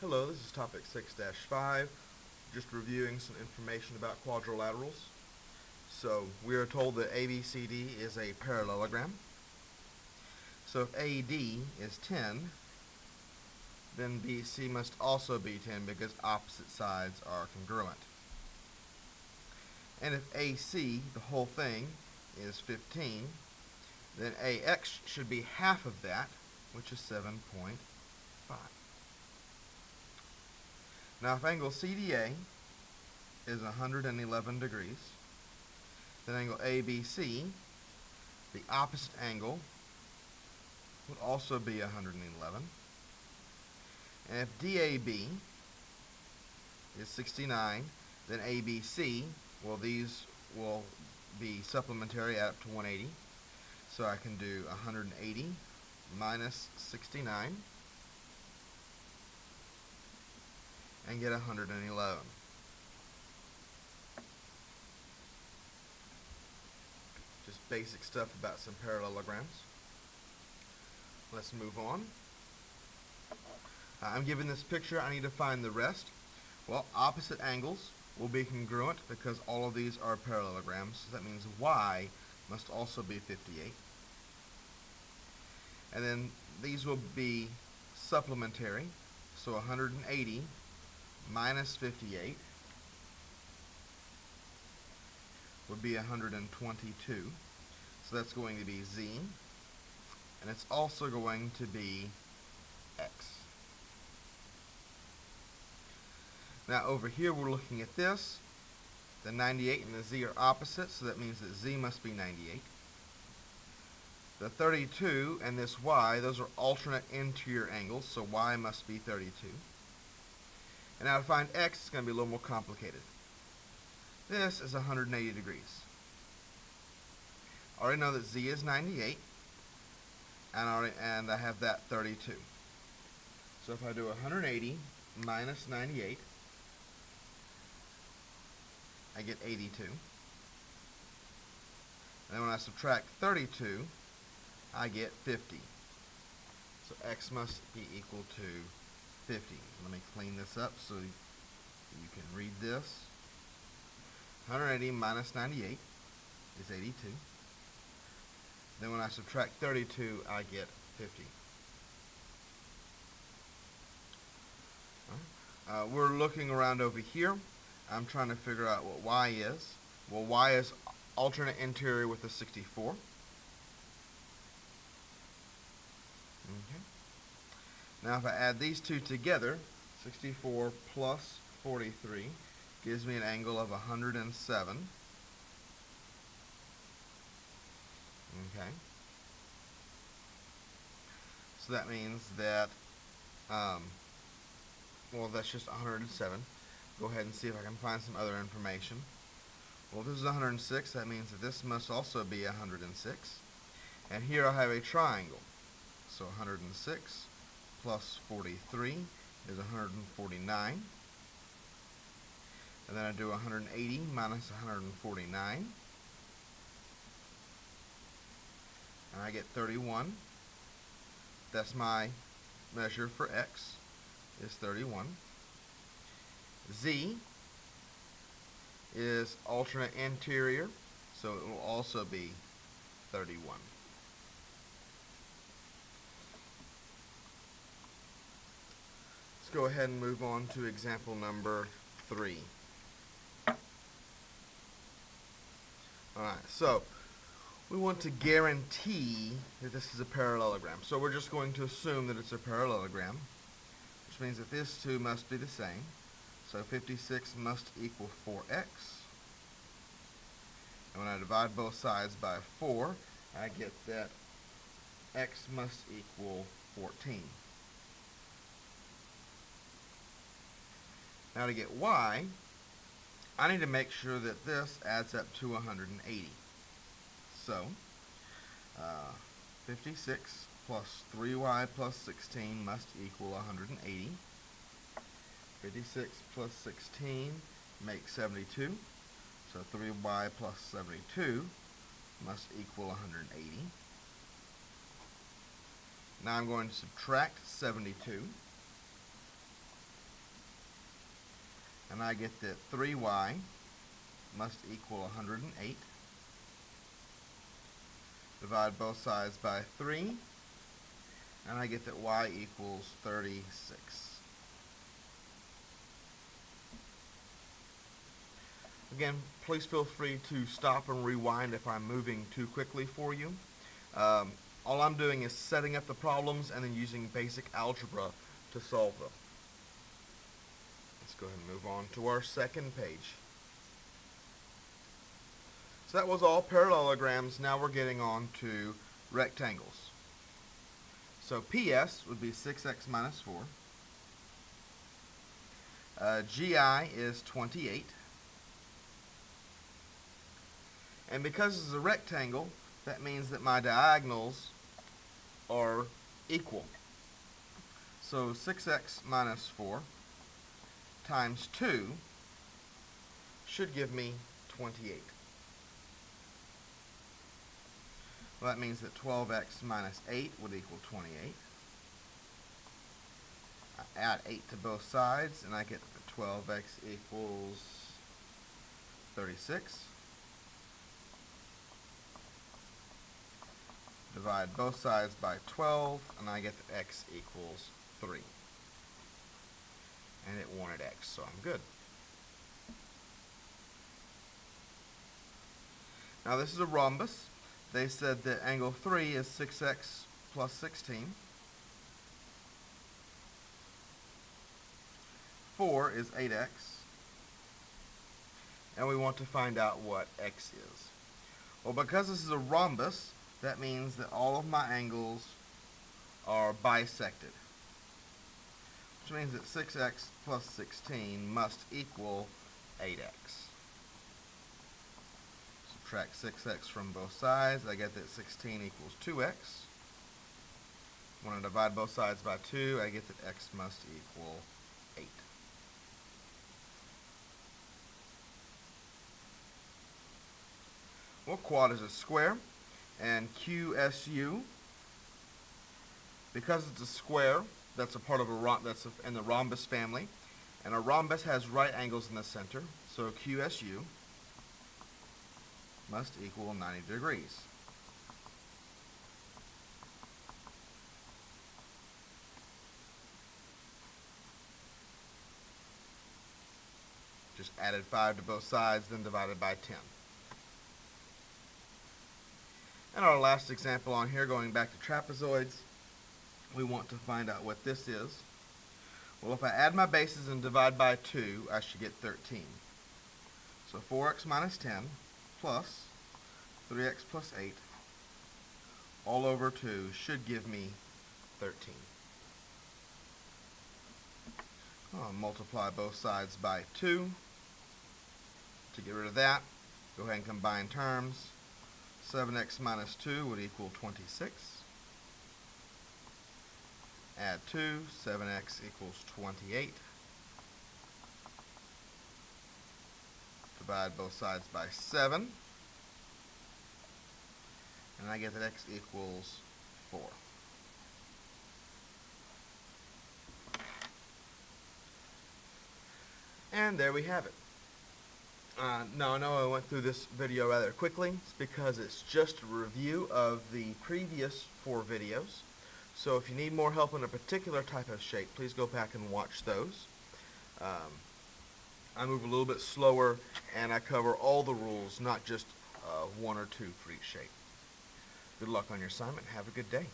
Hello, this is topic 6-5, just reviewing some information about quadrilaterals. So we are told that ABCD is a parallelogram. So if AD is 10, then BC must also be 10 because opposite sides are congruent. And if AC, the whole thing, is 15, then AX should be half of that, which is 7.5. Now if angle CDA is 111 degrees, then angle ABC, the opposite angle, would also be 111. And if DAB is 69, then ABC, well, these will be supplementary, add up to 180. So I can do 180 minus 69 and get 111. Just basic stuff about some parallelograms. Let's move on. I'm given this picture. I need to find the rest. Well, opposite angles will be congruent because all of these are parallelograms. So that means y must also be 58. And then these will be supplementary. So 180 minus 58 would be 122. So that's going to be z. And it's also going to be x. Now over here we're looking at this. The 98 and the z are opposite, so that means that z must be 98. The 32 and this y, those are alternate interior angles, so y must be 32. And now to find x, it's going to be a little more complicated. This is 180 degrees. I already know that z is 98, and I have that 32. So if I do 180 minus 98, I get 82. And then when I subtract 32, I get 50. So x must be equal to 50. Let me clean this up so you can read this. 180 minus 98 is 82. Then when I subtract 32, I get 50. We're looking around over here. I'm trying to figure out what y is. Well, y is alternate interior with a 64. Okay. Now if I add these two together, 64 plus 43 gives me an angle of 107. Okay. So that means that, well, that's just 107. Go ahead and see if I can find some other information. Well, if this is 106, that means that this must also be 106. And here I have a triangle. So 106 plus 43 is 149. And then I do 180 minus 149. And I get 31. That's my measure for x, is 31. Z is alternate interior, so it will also be 31. Let's go ahead and move on to example number 3. Alright, so we want to guarantee that this is a parallelogram. So we're just going to assume that it's a parallelogram, which means that these two must be the same. So 56 must equal 4x. And when I divide both sides by 4, I get that x must equal 14. Now to get y, I need to make sure that this adds up to 180. So 56 plus 3y plus 16 must equal 180. 56 plus 16 makes 72. So 3y plus 72 must equal 180. Now I'm going to subtract 72. and I get that 3y must equal 108. Divide both sides by 3, and I get that y equals 36. Again, please feel free to stop and rewind if I'm moving too quickly for you. All I'm doing is setting up the problems and then using basic algebra to solve them. Let's go ahead and move on to our second page. So that was all parallelograms. Now we're getting on to rectangles. So PS would be 6x minus 4. GI is 28. And because this is a rectangle, that means that my diagonals are equal. So 6x minus 4 times 2 should give me 28. Well, that means that 12x minus 8 would equal 28. I add 8 to both sides, and I get that 12x equals 36. Divide both sides by 12, and I get that x equals 3. And it wanted x, so I'm good. Now this is a rhombus. They said that angle 3 is 6x plus 16. 4 is 8x. And we want to find out what x is. Well, because this is a rhombus, that means that all of my angles are bisected. Which means that 6x plus 16 must equal 8x. Subtract 6x from both sides. I get that 16 equals 2x. When I divide both sides by 2, I get that x must equal 8. Well, quad is a square, and QSU, because it's a square, that's a part of that's in the rhombus family, and a rhombus has right angles in the center, so QSU must equal 90 degrees. Just added 5 to both sides, then divided by 10. And our last example on here, going back to trapezoids, we want to find out what this is. Well, if I add my bases and divide by 2, I should get 13. So 4x minus 10 plus 3x plus 8 all over 2 should give me 13. I'll multiply both sides by 2. To get rid of that, go ahead and combine terms. 7x minus 2 would equal 26. Add 2, 7x equals 28. Divide both sides by 7. And I get that x equals 4. And there we have it. Now, I know I went through this video rather quickly. It's because it's just a review of the previous 4 videos. So if you need more help in a particular type of shape, please go back and watch those. I move a little bit slower, and I cover all the rules, not just 1 or 2 for each shape. Good luck on your assignment. Have a good day.